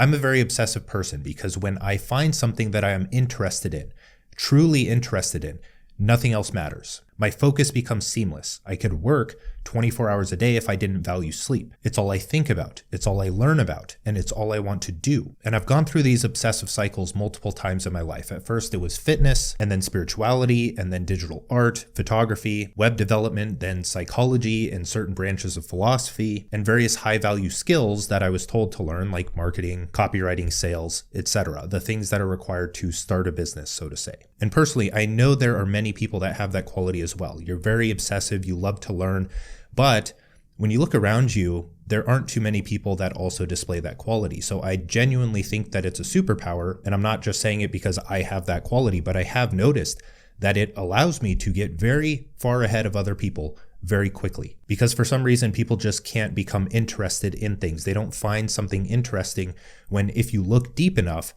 I'm a very obsessive person because when I find something that I am interested in, truly interested in, nothing else matters. My focus becomes seamless. I could work 24 hours a day if I didn't value sleep. It's all I think about. It's all I learn about. And it's all I want to do. And I've gone through these obsessive cycles multiple times in my life. At first, it was fitness, and then spirituality, and then digital art, photography, web development, then psychology and certain branches of philosophy, and various high-value skills that I was told to learn, like marketing, copywriting, sales, etc. The things that are required to start a business, so to say. And personally, I know there are many people that have that quality as well. You're very obsessive, you love to learn, but when you look around you, there aren't too many people that also display that quality. So I genuinely think that it's a superpower, and I'm not just saying it because I have that quality, but I have noticed that it allows me to get very far ahead of other people very quickly. Because for some reason, people just can't become interested in things. They don't find something interesting when, if you look deep enough,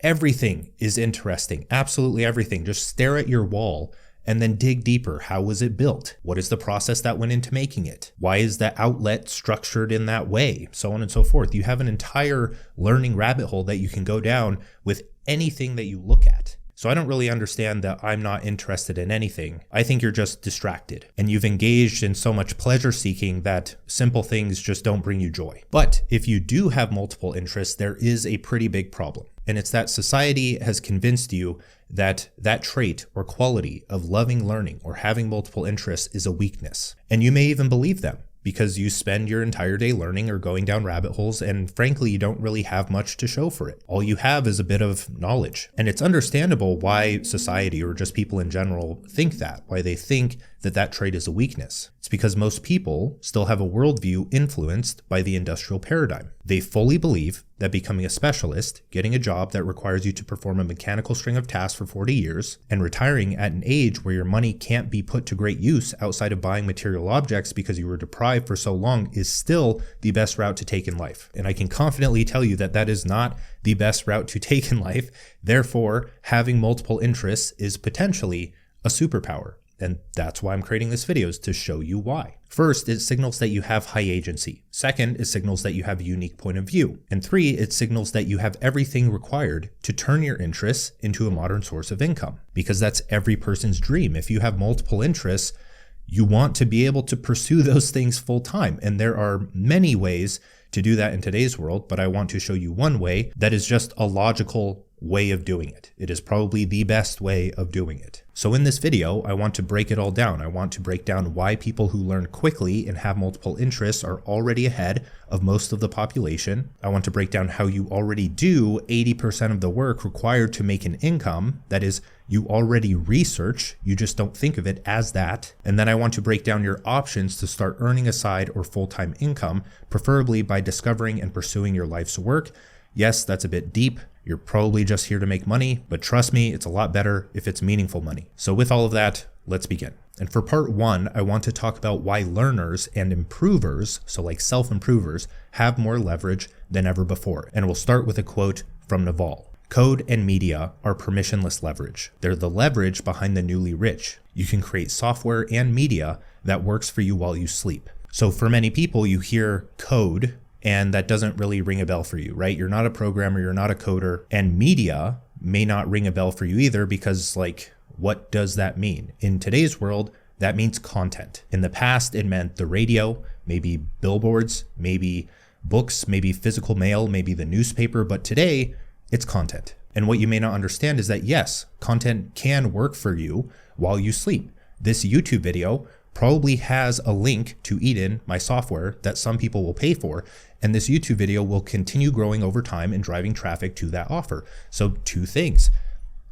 everything is interesting. Absolutely everything. Just stare at your wall and then dig deeper. How was it built? What is the process that went into making it? Why is the outlet structured in that way? So on and so forth. You have an entire learning rabbit hole that you can go down with anything that you look at. So I don't really understand that I'm not interested in anything. I think you're just distracted and you've engaged in so much pleasure seeking that simple things just don't bring you joy. But if you do have multiple interests, there is a pretty big problem. And it's that society has convinced you that that trait or quality of loving learning or having multiple interests is a weakness. And you may even believe them because you spend your entire day learning or going down rabbit holes, and frankly, you don't really have much to show for it. All you have is a bit of knowledge. And it's understandable why society or just people in general think that, why they think that that trait is a weakness. It's because most people still have a worldview influenced by the industrial paradigm. They fully believe that becoming a specialist, getting a job that requires you to perform a mechanical string of tasks for 40 years, and retiring at an age where your money can't be put to great use outside of buying material objects because you were deprived for so long is still the best route to take in life. And I can confidently tell you that that is not the best route to take in life. Therefore, having multiple interests is potentially a superpower. And that's why I'm creating this video, is to show you why. First, it signals that you have high agency. Second, it signals that you have a unique point of view. And three, it signals that you have everything required to turn your interests into a modern source of income. Because that's every person's dream. If you have multiple interests, you want to be able to pursue those things full time. And there are many ways to do that in today's world, but I want to show you one way that is just a logical way of doing it. It is probably the best way of doing it. So in this video, I want to break it all down. I want to break down why people who learn quickly and have multiple interests are already ahead of most of the population. I want to break down how you already do 80% of the work required to make an income. That is, you already research, you just don't think of it as that. And then I want to break down your options to start earning a side or full-time income, preferably by discovering and pursuing your life's work. Yes, that's a bit deep. You're probably just here to make money, but trust me, it's a lot better if it's meaningful money. So with all of that, let's begin. And for part one, I want to talk about why learners and improvers, so like self-improvers, have more leverage than ever before. And we'll start with a quote from Naval. Code and media are permissionless leverage. They're the leverage behind the newly rich. You can create software and media that works for you while you sleep. So for many people, you hear code, and that doesn't really ring a bell for you, right? You're not a programmer, you're not a coder, and media may not ring a bell for you either because, like, what does that mean? In today's world, that means content. In the past, it meant the radio, maybe billboards, maybe books, maybe physical mail, maybe the newspaper, but today, it's content. And what you may not understand is that yes, content can work for you while you sleep. This YouTube video probably has a link to Eden, my software, that some people will pay for. And this YouTube video will continue growing over time and driving traffic to that offer. So two things,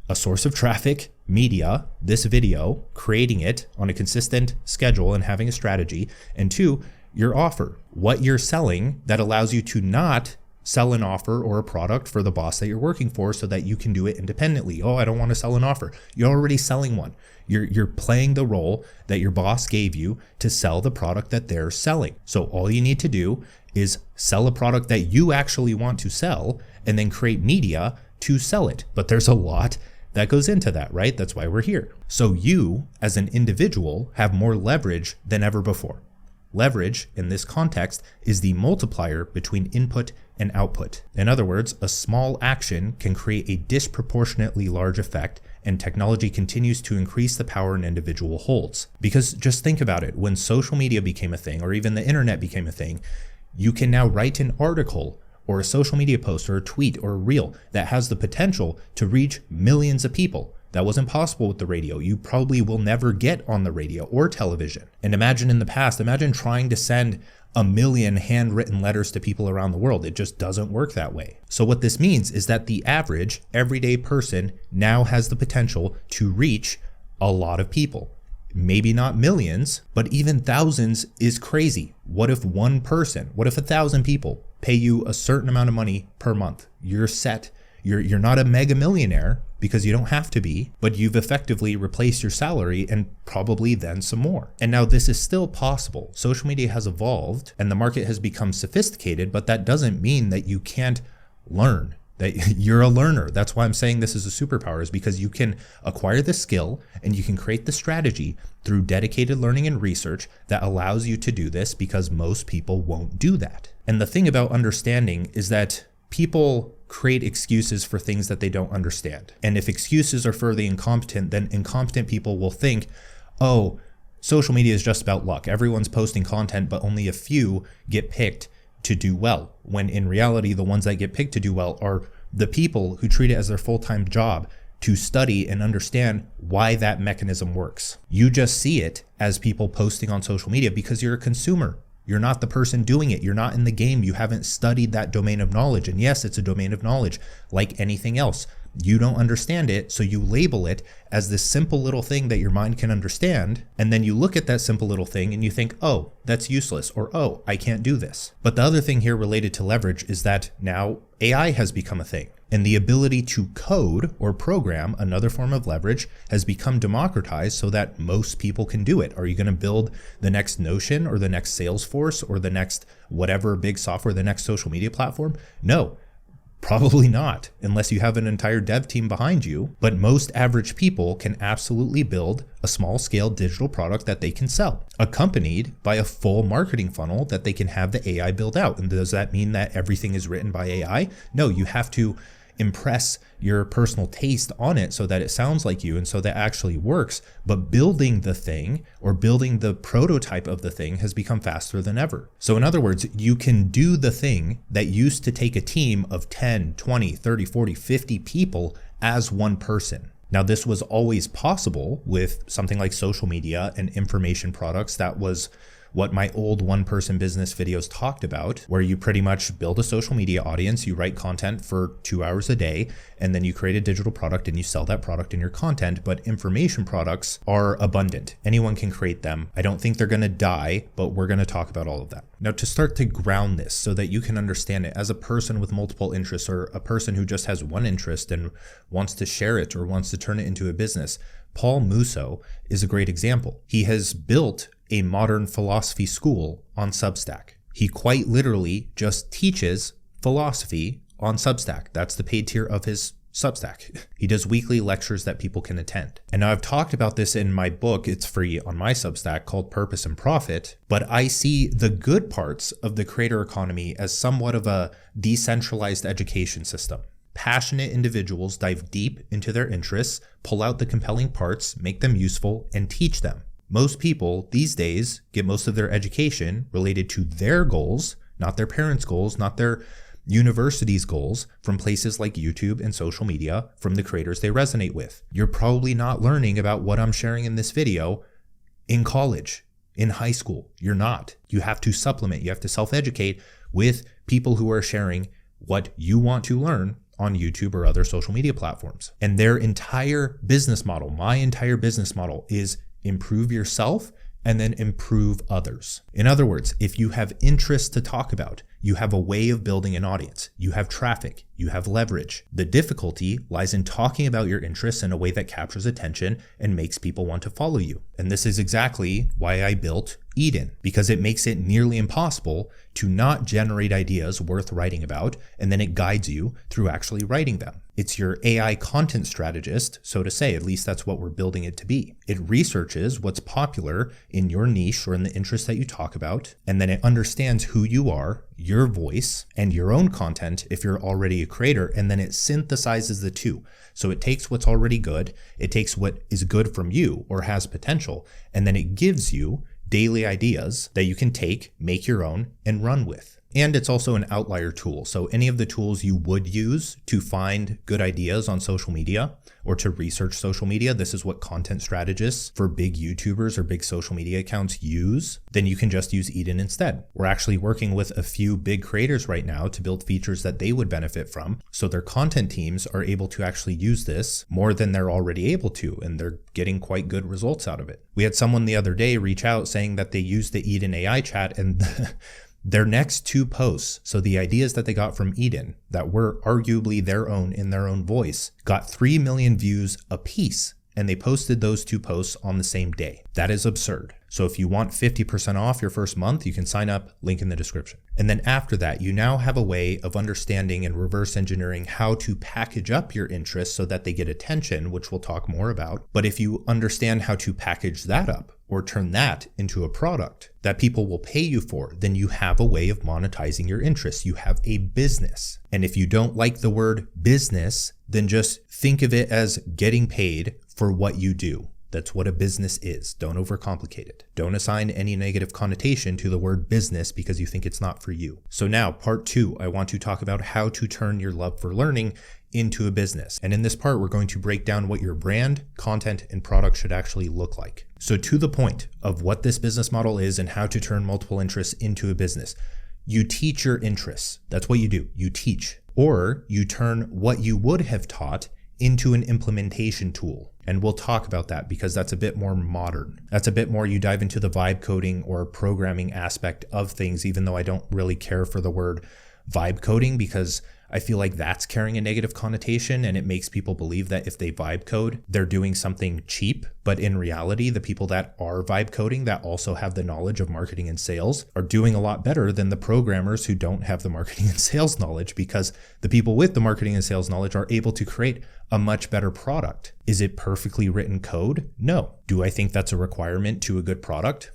a source of traffic, media, this video, creating it on a consistent schedule and having a strategy. And two, your offer, what you're selling that allows you to not sell an offer or a product for the boss that you're working for so that you can do it independently. Oh, I don't want to sell an offer. You're already selling one. You're playing the role that your boss gave you to sell the product that they're selling. So all you need to do is sell a product that you actually want to sell and then create media to sell it. But there's a lot that goes into that, right? That's why we're here. So you as an individual have more leverage than ever before. Leverage in this context is the multiplier between input and output. In other words, a small action can create a disproportionately large effect, and technology continues to increase the power an individual holds. Because just think about it, when social media became a thing, or even the internet became a thing, you can now write an article or a social media post or a tweet or a reel that has the potential to reach millions of people. That wasn't possible with the radio. You probably will never get on the radio or television. And imagine in the past, imagine trying to send 1 million handwritten letters to people around the world. It just doesn't work that way. So what this means is that the average everyday person now has the potential to reach a lot of people. Maybe not millions, but even thousands is crazy. What if 1,000 people pay you a certain amount of money per month? You're set. You're not a mega millionaire because you don't have to be, but you've effectively replaced your salary and probably then some more. And now this is still possible. Social media has evolved and the market has become sophisticated, but that doesn't mean that you can't learn, that you're a learner. That's why I'm saying this is a superpower, is because you can acquire the skill and you can create the strategy through dedicated learning and research that allows you to do this, because most people won't do that. And the thing about understanding is that people create excuses for things that they don't understand. And if excuses are for the incompetent, then incompetent people will think, oh, social media is just about luck. Everyone's posting content, but only a few get picked to do well. When in reality, the ones that get picked to do well are the people who treat it as their full-time job to study and understand why that mechanism works. You just see it as people posting on social media because you're a consumer. You're not the person doing it. You're not in the game. You haven't studied that domain of knowledge. And yes, it's a domain of knowledge like anything else. You don't understand it, so you label it as this simple little thing that your mind can understand. And then you look at that simple little thing and you think, oh, that's useless, or oh, I can't do this. But the other thing here related to leverage is that now AI has become a thing. And the ability to code or program, another form of leverage, has become democratized so that most people can do it. Are you going to build the next Notion or the next Salesforce or the next whatever big software, the next social media platform? No, probably not, unless you have an entire dev team behind you. But most average people can absolutely build a small scale digital product that they can sell, accompanied by a full marketing funnel that they can have the AI build out. And does that mean that everything is written by AI? No, you have to impress your personal taste on it so that it sounds like you and so that actually works. But building the thing or building the prototype of the thing has become faster than ever. So in other words, you can do the thing that used to take a team of 10, 20, 30, 40, 50 people as one person. Now, this was always possible with something like social media and information products. That was what my old one-person business videos talked about, where you pretty much build a social media audience, you write content for 2 hours a day, and then you create a digital product and you sell that product in your content. But information products are abundant. Anyone can create them. I don't think they're going to die, but we're going to talk about all of that. Now, to start to ground this so that you can understand it as a person with multiple interests, or a person who just has one interest and wants to share it or wants to turn it into a business, Paul Musso is a great example. He has built a modern philosophy school on Substack. He quite literally just teaches philosophy on Substack. That's the paid tier of his Substack. He does weekly lectures that people can attend. And now I've talked about this in my book, it's free on my Substack, called Purpose and Profit, but I see the good parts of the creator economy as somewhat of a decentralized education system. Passionate individuals dive deep into their interests, pull out the compelling parts, make them useful, and teach them. Most people these days get most of their education related to their goals, not their parents' goals, not their university's goals, from places like YouTube and social media, from the creators they resonate with. You're probably not learning about what I'm sharing in this video in college, in high school. You're not. You have to supplement. You have to self-educate with people who are sharing what you want to learn on YouTube or other social media platforms. And their entire business model, my entire business model, is improve yourself and then improve others. In other words, if you have interests to talk about, you have a way of building an audience, you have traffic, you have leverage. The difficulty lies in talking about your interests in a way that captures attention and makes people want to follow you. And this is exactly why I built Eden, because it makes it nearly impossible to not generate ideas worth writing about, and then it guides you through actually writing them. It's your AI content strategist, so to say. At least that's what we're building it to be. It researches what's popular in your niche or in the interest that you talk about, and then it understands who you are, your voice and your own content if you're already a creator, and then it synthesizes the two. So it takes what's already good, it takes what is good from you or has potential, and then it gives you daily ideas that you can take, make your own, and run with. And it's also an outlier tool. So any of the tools you would use to find good ideas on social media or to research social media, this is what content strategists for big YouTubers or big social media accounts use, then you can just use Eden instead. We're actually working with a few big creators right now to build features that they would benefit from. So their content teams are able to actually use this more than they're already able to, and they're getting quite good results out of it. We had someone the other day reach out saying that they used the Eden AI chat and their next 2 posts, so the ideas that they got from Eden that were arguably their own in their own voice, got 3 million views apiece, and they posted those 2 posts on the same day. That is absurd. So if you want 50% off your first month, you can sign up, link in the description. And then after that, you now have a way of understanding and reverse engineering how to package up your interests so that they get attention, which we'll talk more about. But if you understand how to package that up, or turn that into a product that people will pay you for, then you have a way of monetizing your interests. You have a business. And if you don't like the word business, then just think of it as getting paid for what you do. That's what a business is. Don't overcomplicate it. Don't assign any negative connotation to the word business because you think it's not for you. So now, part 2, I want to talk about how to turn your love for learning into a business. And in this part, we're going to break down what your brand, content, and product should actually look like. So to the point of what this business model is and how to turn multiple interests into a business, you teach your interests. That's what you do. You teach, or you turn what you would have taught into an implementation tool. And we'll talk about that because that's a bit more modern. That's a bit more, you dive into the vibe coding or programming aspect of things, even though I don't really care for the word vibe coding because I feel like that's carrying a negative connotation and it makes people believe that if they vibe code, they're doing something cheap. But in reality, the people that are vibe coding that also have the knowledge of marketing and sales are doing a lot better than the programmers who don't have the marketing and sales knowledge, because the people with the marketing and sales knowledge are able to create a much better product. Is it perfectly written code? No. Do I think that's a requirement to a good product?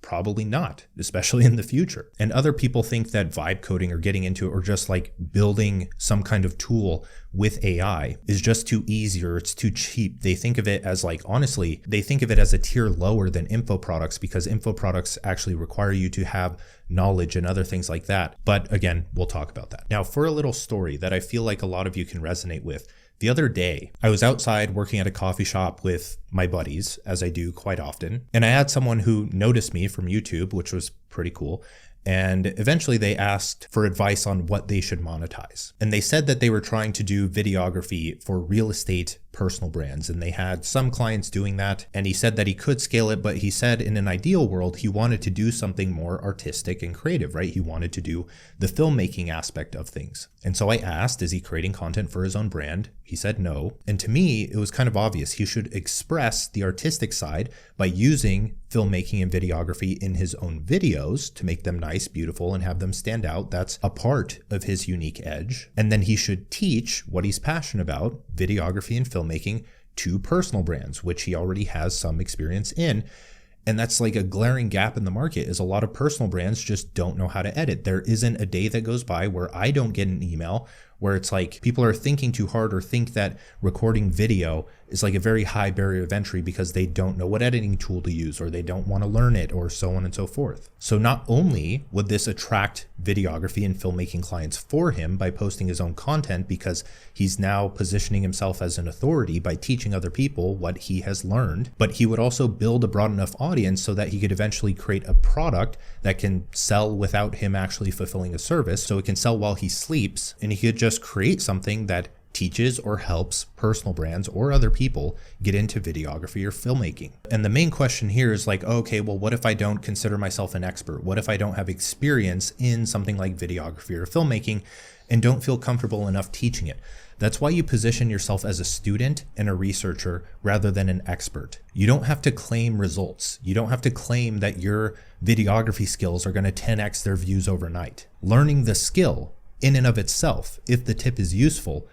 Probably not, especially in the future. And other people think that vibe coding or getting into it or just like building some kind of tool with AI is just too easy or it's too cheap. They think of it as like, honestly, they think of it as a tier lower than info products because info products actually require you to have knowledge and other things like that. But again, we'll talk about that. Now, for a little story that I feel like a lot of you can resonate with. The other day, I was outside working at a coffee shop with my buddies, as I do quite often, and I had someone who noticed me from YouTube, which was pretty cool, and eventually they asked for advice on what they should monetize. And they said that they were trying to do videography for real estate personal brands, and they had some clients doing that, and he said that he could scale it, but he said in an ideal world, he wanted to do something more artistic and creative, right? He wanted to do the filmmaking aspect of things. And so I asked, is he creating content for his own brand? He said no. And to me, it was kind of obvious. He should express the artistic side by using filmmaking and videography in his own videos to make them nice, beautiful, and have them stand out. That's a part of his unique edge. And then he should teach what he's passionate about, videography and filmmaking, to personal brands, which he already has some experience in. And that's like a glaring gap in the market, is a lot of personal brands just don't know how to edit. There isn't a day that goes by where I don't get an email where it's like people are thinking too hard or think that recording video is like a very high barrier of entry because they don't know what editing tool to use or they don't want to learn it or so on and so forth. So not only would this attract videography and filmmaking clients for him by posting his own content because he's now positioning himself as an authority by teaching other people what he has learned, but he would also build a broad enough audience so that he could eventually create a product that can sell without him actually fulfilling a service. So it can sell while he sleeps, and he could just create something that teaches or helps personal brands or other people get into videography or filmmaking. And the main question here is like, okay, well, what if I don't consider myself an expert? What if I don't have experience in something like videography or filmmaking and don't feel comfortable enough teaching it? That's why you position yourself as a student and a researcher rather than an expert. You don't have to claim results. You don't have to claim that your videography skills are going to 10x their views overnight. Learning the skill in and of itself, if the tip is useful,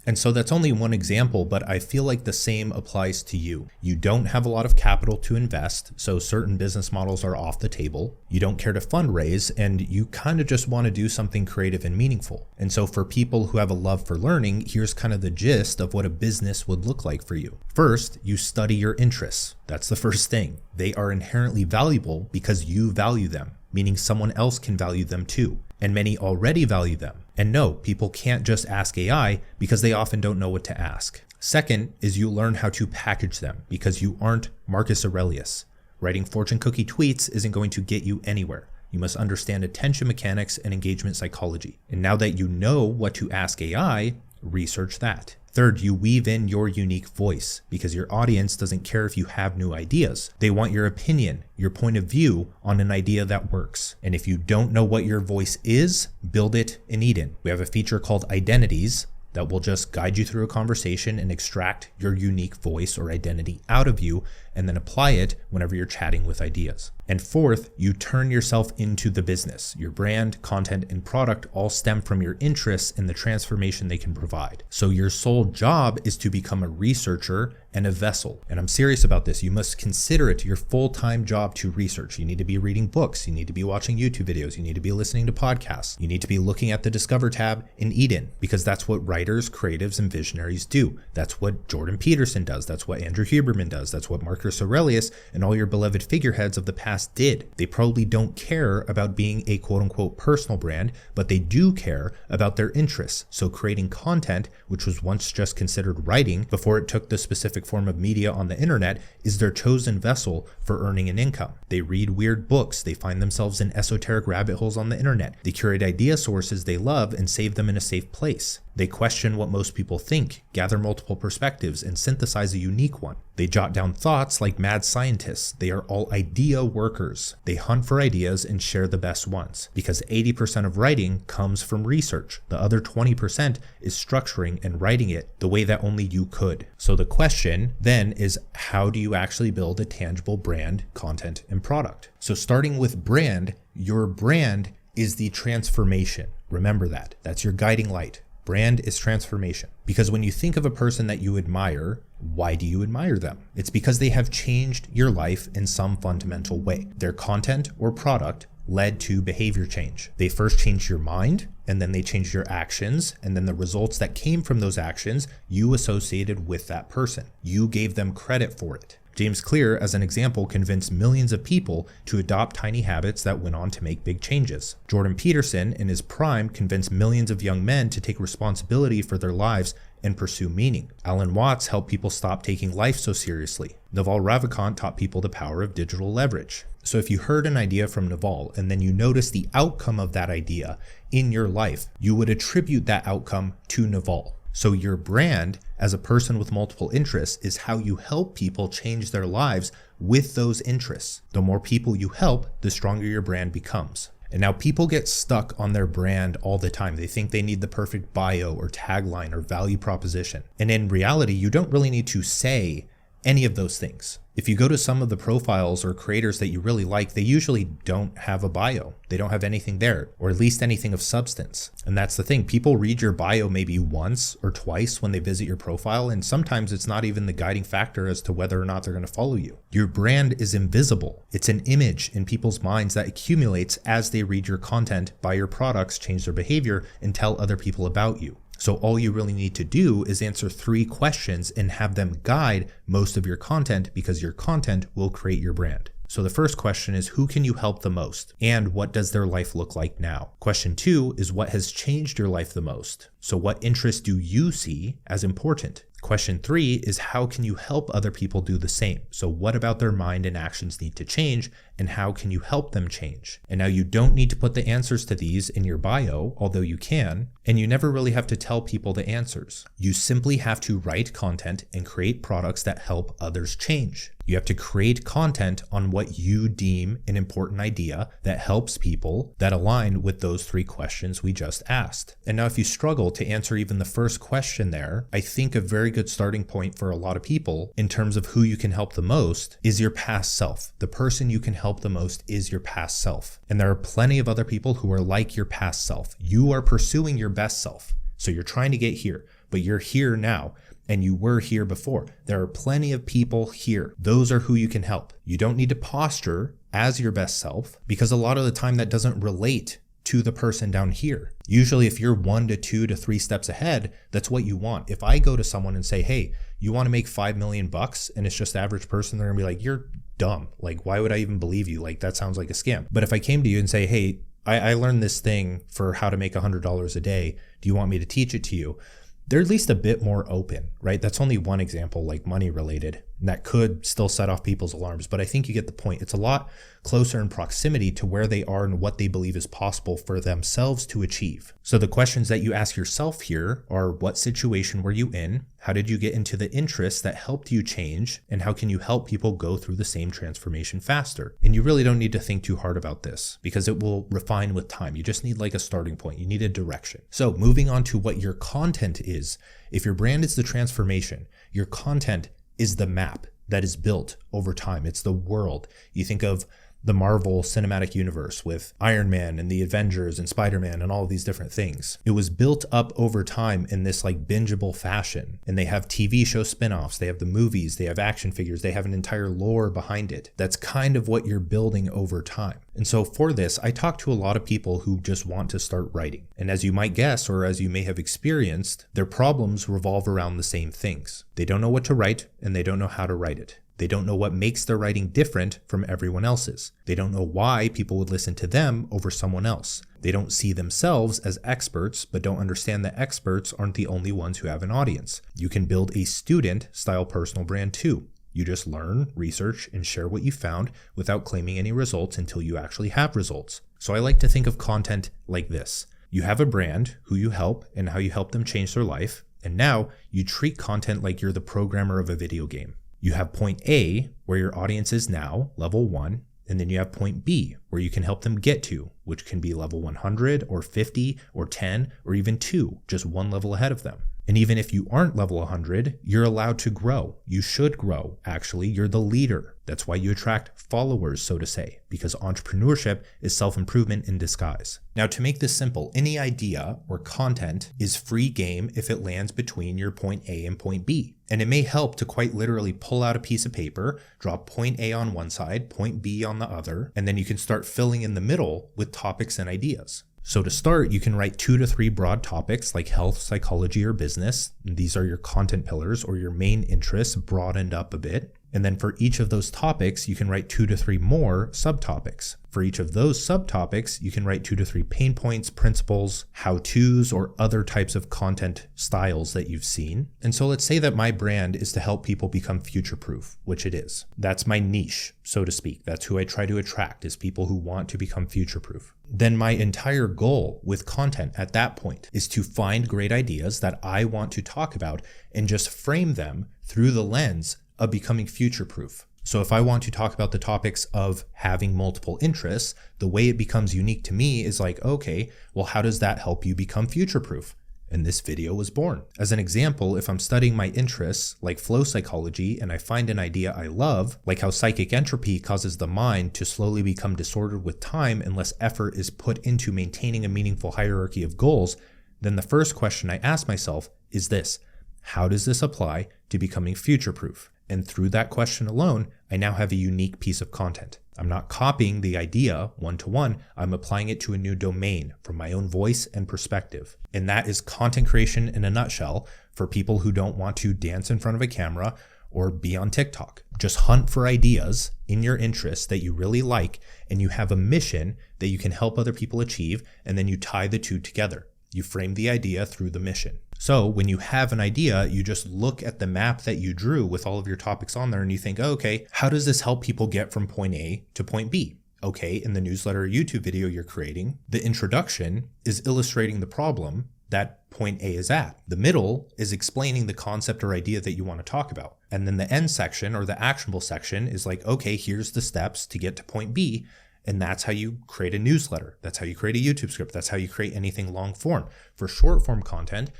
And so that's only one example, but I feel like the same applies to you. You don't have a lot of capital to invest, so certain business models are off the table. You don't care to fundraise, and you kind of just want to do something creative and meaningful. And so for people who have a love for learning, here's kind of the gist of what a business would look like for you. First, you study your interests. That's the first thing. They are inherently valuable because you value them, meaning someone else can value them too. And many already value them. And no, people can't just ask AI because they often don't know what to ask. Second is you learn how to package them because you aren't Marcus Aurelius. Writing fortune cookie tweets isn't going to get you anywhere. You must understand attention mechanics and engagement psychology. And now that you know what to ask AI, research that. Third, you weave in your unique voice because your audience doesn't care if you have new ideas. They want your opinion, your point of view on an idea that works. And if you don't know what your voice is, build it in Eden. We have a feature called Identities that will just guide you through a conversation and extract your unique voice or identity out of you and then apply it whenever you're chatting with ideas. And fourth, you turn yourself into the business. Your brand, content, and product all stem from your interests and the transformation they can provide. So your sole job is to become a researcher and a vessel. And I'm serious about this. You must consider it your full-time job to research. You need to be reading books. You need to be watching YouTube videos. You need to be listening to podcasts. You need to be looking at the Discover tab in Eden because that's what writers, creatives, and visionaries do. That's what Jordan Peterson does. That's what Andrew Huberman does. That's what Marcus Aurelius and all your beloved figureheads of the past did. They probably don't care about being a quote-unquote personal brand, but they do care about their interests. So creating content, which was once just considered writing before it took the specific form of media on the internet, is their chosen vessel for earning an income. They read weird books. They find themselves in esoteric rabbit holes on the internet. They curate idea sources they love and save them in a safe place. They question what most people think, gather multiple perspectives, and synthesize a unique one. They jot down thoughts like mad scientists. They are all idea workers. They hunt for ideas and share the best ones. Because 80% of writing comes from research. The other 20% is structuring and writing it the way that only you could. So the question then is, how do you actually build a tangible brand, content, and product? So starting with brand, your brand is the transformation. Remember that. That's your guiding light. Brand is transformation. Because when you think of a person that you admire, why do you admire them? It's because they have changed your life in some fundamental way. Their content or product led to behavior change. They first changed your mind, and then they changed your actions, and then the results that came from those actions you associated with that person. You gave them credit for it. James Clear, as an example, convinced millions of people to adopt tiny habits that went on to make big changes. Jordan Peterson, in his prime, convinced millions of young men to take responsibility for their lives and pursue meaning. Alan Watts helped people stop taking life so seriously. Naval Ravikant taught people the power of digital leverage. So if you heard an idea from Naval and then you notice the outcome of that idea in your life, you would attribute that outcome to Naval. So your brand as a person with multiple interests is how you help people change their lives with those interests. The more people you help, the stronger your brand becomes. And now people get stuck on their brand all the time. They think they need the perfect bio or tagline or value proposition. And in reality, you don't really need to say any of those things. If you go to some of the profiles or creators that you really like, they usually don't have a bio. They don't have anything there, or at least anything of substance. And that's the thing. People read your bio maybe once or twice when they visit your profile, and sometimes it's not even the guiding factor as to whether or not they're going to follow you. Your brand is invisible. It's an image in people's minds that accumulates as they read your content, buy your products, change their behavior, and tell other people about you. So all you really need to do is answer 3 questions and have them guide most of your content, because your content will create your brand. So the first question is, who can you help the most? And what does their life look like now? Question 2 is, what has changed your life the most? So what interests do you see as important? Question 3 is, how can you help other people do the same? So what about their mind and actions need to change, and how can you help them change? And now you don't need to put the answers to these in your bio, although you can, and you never really have to tell people the answers. You simply have to write content and create products that help others change. You have to create content on what you deem an important idea that helps people that align with those 3 questions we just asked. And now if you struggle to answer even the first question there, I think a very good starting point for a lot of people in terms of who you can help the most is your past self. The person you can help the most is your past self. And there are plenty of other people who are like your past self. You are pursuing your best self. So you're trying to get here, but you're here now. And you were here before. There are plenty of people here. Those are who you can help. You don't need to posture as your best self, because a lot of the time that doesn't relate to the person down here. Usually if you're 1 to 2 to 3 steps ahead, that's what you want. If I go to someone and say, hey, you want to make $5 million and it's just the average person, they're gonna be like, you're dumb. Like, why would I even believe you? Like, that sounds like a scam. But if I came to you and say, hey, I learned this thing for how to make $100 a day. Do you want me to teach it to you? They're at least a bit more open, right? That's only one example, like money related, and that could still set off people's alarms. But I think you get the point. It's a lot closer in proximity to where they are and what they believe is possible for themselves to achieve. So the questions that you ask yourself here are, what situation were you in? How did you get into the interests that helped you change? And how can you help people go through the same transformation faster? And you really don't need to think too hard about this because it will refine with time. You just need like a starting point. You need a direction. So moving on to what your content is. If your brand is the transformation, your content is the map that is built over time. It's the world. You think of the Marvel Cinematic Universe with Iron Man and the Avengers and Spider-Man and all of these different things. It was built up over time in this like bingeable fashion. And they have TV show spin-offs, they have the movies, they have action figures, they have an entire lore behind it. That's kind of what you're building over time. And so for this, I talk to a lot of people who just want to start writing. And as you might guess, or as you may have experienced, their problems revolve around the same things. They don't know what to write and they don't know how to write it. They don't know what makes their writing different from everyone else's. They don't know why people would listen to them over someone else. They don't see themselves as experts, but don't understand that experts aren't the only ones who have an audience. You can build a student-style personal brand too. You just learn, research, and share what you found without claiming any results until you actually have results. So I like to think of content like this. You have a brand, who you help, and how you help them change their life. And now you treat content like you're the programmer of a video game. You have point A, where your audience is now, level 1, and then you have point B, where you can help them get to, which can be level 100 or 50 or 10 or even 2, just one level ahead of them. And even if you aren't level 100, you're allowed to grow. You should grow. Actually, you're the leader. That's why you attract followers, so to say, because entrepreneurship is self-improvement in disguise. Now, to make this simple, any idea or content is free game if it lands between your point A and point B. And it may help to quite literally pull out a piece of paper, draw point A on one side, point B on the other, and then you can start filling in the middle with topics and ideas. So to start, you can write 2 to 3 broad topics like health, psychology, or business. These are your content pillars or your main interests broadened up a bit. And then for each of those topics, you can write 2 to 3 more subtopics. For each of those subtopics, you can write 2 to 3 pain points, principles, how-tos, or other types of content styles that you've seen. And so let's say that my brand is to help people become future-proof, which it is. That's my niche, so to speak. That's who I try to attract, is people who want to become future-proof. Then my entire goal with content at that point is to find great ideas that I want to talk about and just frame them through the lens of becoming future-proof. So if I want to talk about the topics of having multiple interests, the way it becomes unique to me is like, okay, well, how does that help you become future-proof? And this video was born. As an example, if I'm studying my interests like flow psychology and I find an idea I love, like how psychic entropy causes the mind to slowly become disordered with time unless effort is put into maintaining a meaningful hierarchy of goals, then the first question I ask myself is this: how does this apply to becoming future-proof? And through that question alone, I now have a unique piece of content. I'm not copying the idea one-to-one, I'm applying it to a new domain from my own voice and perspective. And that is content creation in a nutshell for people who don't want to dance in front of a camera or be on TikTok. Just hunt for ideas in your interests that you really like, and you have a mission that you can help other people achieve, and then you tie the two together. You frame the idea through the mission. So when you have an idea, you just look at the map that you drew with all of your topics on there and you think, oh, okay, how does this help people get from point A to point B? Okay, in the newsletter or YouTube video you're creating, the introduction is illustrating the problem that point A is at. The middle is explaining the concept or idea that you want to talk about. And then the end section or the actionable section is like, okay, here's the steps to get to point B. And that's how you create a newsletter. That's how you create a YouTube script. That's how you create anything long form. For short form content,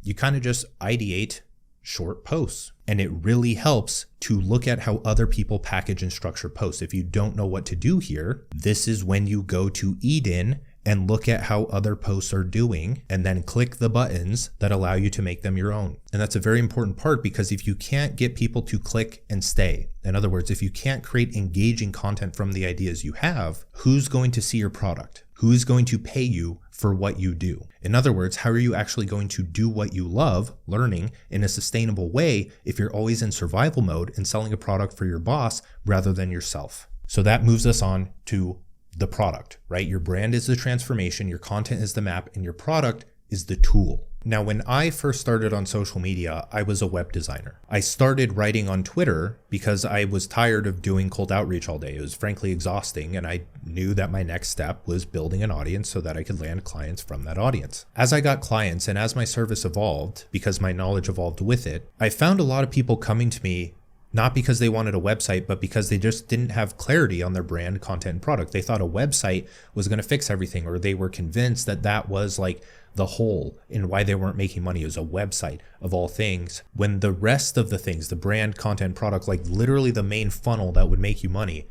you kind of just ideate short posts. And it really helps to look at how other people package and structure posts. If you don't know what to do here, this is when you go to Eden and look at how other posts are doing, and then click the buttons that allow you to make them your own. And that's a very important part, because if you can't get people to click and stay, in other words, if you can't create engaging content from the ideas you have, who's going to see your product? Who's going to pay you for what you do? In other words, how are you actually going to do what you love, learning, in a sustainable way if you're always in survival mode and selling a product for your boss rather than yourself? So that moves us on to the product, right? Your brand is the transformation, your content is the map, and your product is the tool. Now, when I first started on social media, I was a web designer. I started writing on Twitter because I was tired of doing cold outreach all day. It was frankly exhausting, and I knew that my next step was building an audience so that I could land clients from that audience. As I got clients and as my service evolved, because my knowledge evolved with it, I found a lot of people coming to me not because they wanted a website, but because they just didn't have clarity on their brand, content, and product. They thought a website was going to fix everything, or they were convinced that that was like the whole in why they weren't making money. It was a website of all things, when the rest of the things, the brand, content, product, like literally the main funnel that would make you money,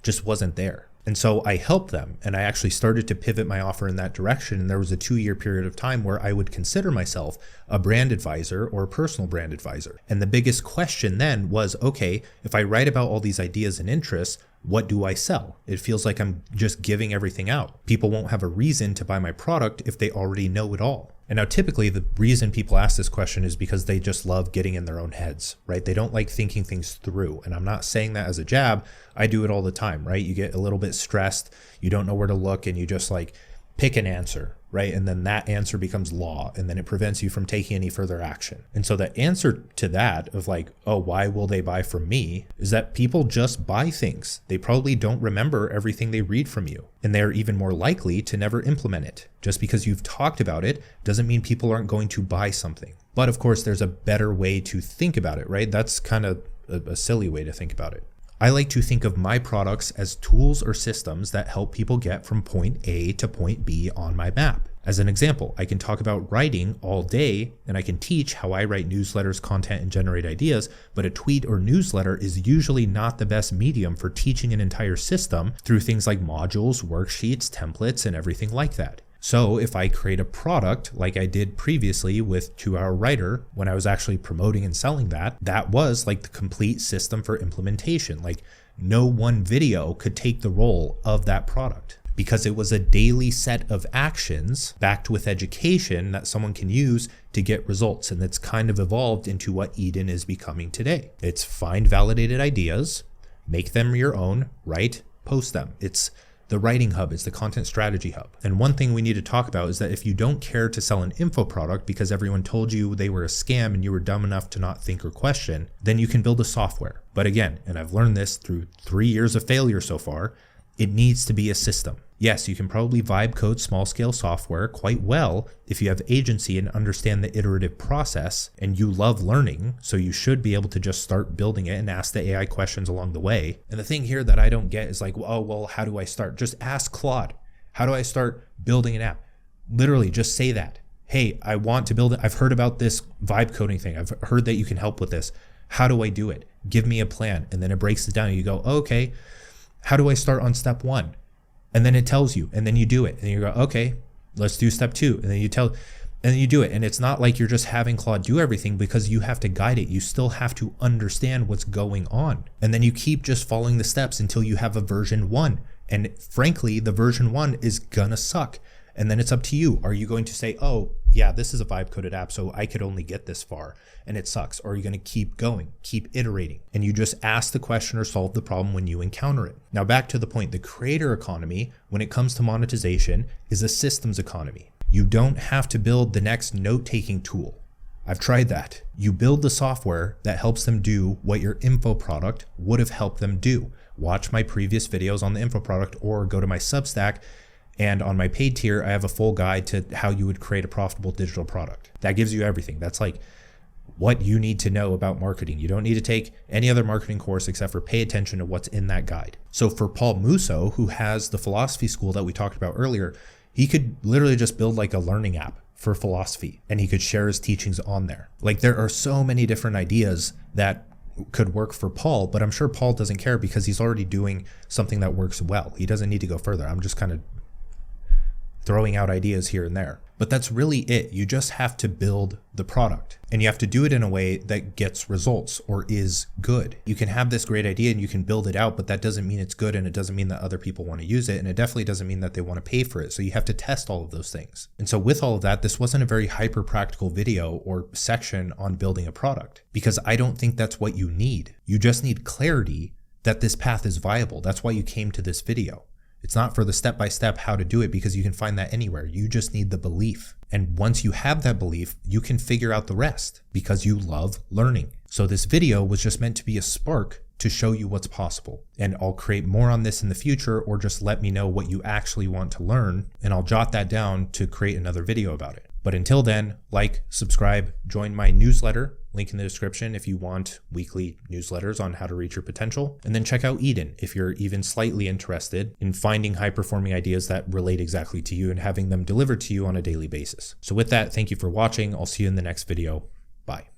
just wasn't there. And so I helped them, and I actually started to pivot my offer in that direction. And there was a 2-year period of time where I would consider myself a brand advisor or a personal brand advisor. And the biggest question then was, okay, if I write about all these ideas and interests, what do I sell? It feels like I'm just giving everything out. People won't have a reason to buy my product if they already know it all. And now typically the reason people ask this question is because they just love getting in their own heads, right? They don't like thinking things through. And I'm not saying that as a jab. I do it all the time, right? You get a little bit stressed, you don't know where to look, and you just like pick an answer, right? And then that answer becomes law, and then it prevents you from taking any further action. And so the answer to that of like, oh, why will they buy from me, is that people just buy things. They probably don't remember everything they read from you, and they're even more likely to never implement it. Just because you've talked about it doesn't mean people aren't going to buy something. But of course, there's a better way to think about it, right? That's kind of a silly way to think about it. I like to think of my products as tools or systems that help people get from point A to point B on my map. As an example, I can talk about writing all day, and I can teach how I write newsletters, content, and generate ideas, but a tweet or newsletter is usually not the best medium for teaching an entire system through things like modules, worksheets, templates, and everything like that. So if I create a product like I did previously with 2-Hour Writer, when I was actually promoting and selling that, that was like the complete system for implementation. Like no one video could take the role of that product, because it was a daily set of actions backed with education that someone can use to get results. And that's kind of evolved into what Eden is becoming today. It's find validated ideas, make them your own, write, post them. It's the writing hub, it's the content strategy hub. And one thing we need to talk about is that if you don't care to sell an info product because everyone told you they were a scam and you were dumb enough to not think or question, then you can build a software. But again, and I've learned this through 3 years of failure so far, it needs to be a system. Yes, you can probably vibe code small scale software quite well if you have agency and understand the iterative process, and you love learning, so you should be able to just start building it and ask the AI questions along the way. And the thing here that I don't get is like, oh, well, how do I start? Just ask Claude. How do I start building an app? Literally just say that. Hey, I want to build it. I've heard about this vibe coding thing. I've heard that you can help with this. How do I do it? Give me a plan. And then it breaks it down and you go, okay, how do I start on step 1? And then it tells you, and then you do it, and you go, okay, let's do step 2. And then and then you do it. And it's not like you're just having Claude do everything, because you have to guide it. You still have to understand what's going on. And then you keep just following the steps until you have a version 1. And frankly, the version 1 is gonna suck. And then it's up to you. Are you going to say, oh, yeah, this is a vibe coded app, so I could only get this far and it sucks? Or are you going to keep going, keep iterating? And you just ask the question or solve the problem when you encounter it. Now, back to the point, the creator economy, when it comes to monetization, is a systems economy. You don't have to build the next note-taking tool. I've tried that. You build the software that helps them do what your info product would have helped them do. Watch my previous videos on the info product, or go to my Substack. And on my paid tier, I have a full guide to how you would create a profitable digital product. That gives you everything. That's like what you need to know about marketing. You don't need to take any other marketing course except for pay attention to what's in that guide. So for Paul Musso, who has the philosophy school that we talked about earlier, he could literally just build like a learning app for philosophy, and he could share his teachings on there. Like there are so many different ideas that could work for Paul, but I'm sure Paul doesn't care because he's already doing something that works well. He doesn't need to go further. I'm just kind of throwing out ideas here and there. But that's really it. You just have to build the product, and you have to do it in a way that gets results or is good. You can have this great idea and you can build it out, but that doesn't mean it's good, and it doesn't mean that other people want to use it, and it definitely doesn't mean that they want to pay for it. So you have to test all of those things. And so with all of that, this wasn't a very hyper practical video or section on building a product, because I don't think that's what you need. You just need clarity that this path is viable. That's why you came to this video. It's not for the step-by-step how to do it, because you can find that anywhere. You just need the belief. And once you have that belief, you can figure out the rest because you love learning. So this video was just meant to be a spark to show you what's possible. And I'll create more on this in the future, or just let me know what you actually want to learn, and I'll jot that down to create another video about it. But until then, like, subscribe, join my newsletter, link in the description if you want weekly newsletters on how to reach your potential. And then check out Eden if you're even slightly interested in finding high-performing ideas that relate exactly to you and having them delivered to you on a daily basis. So with that, thank you for watching. I'll see you in the next video. Bye.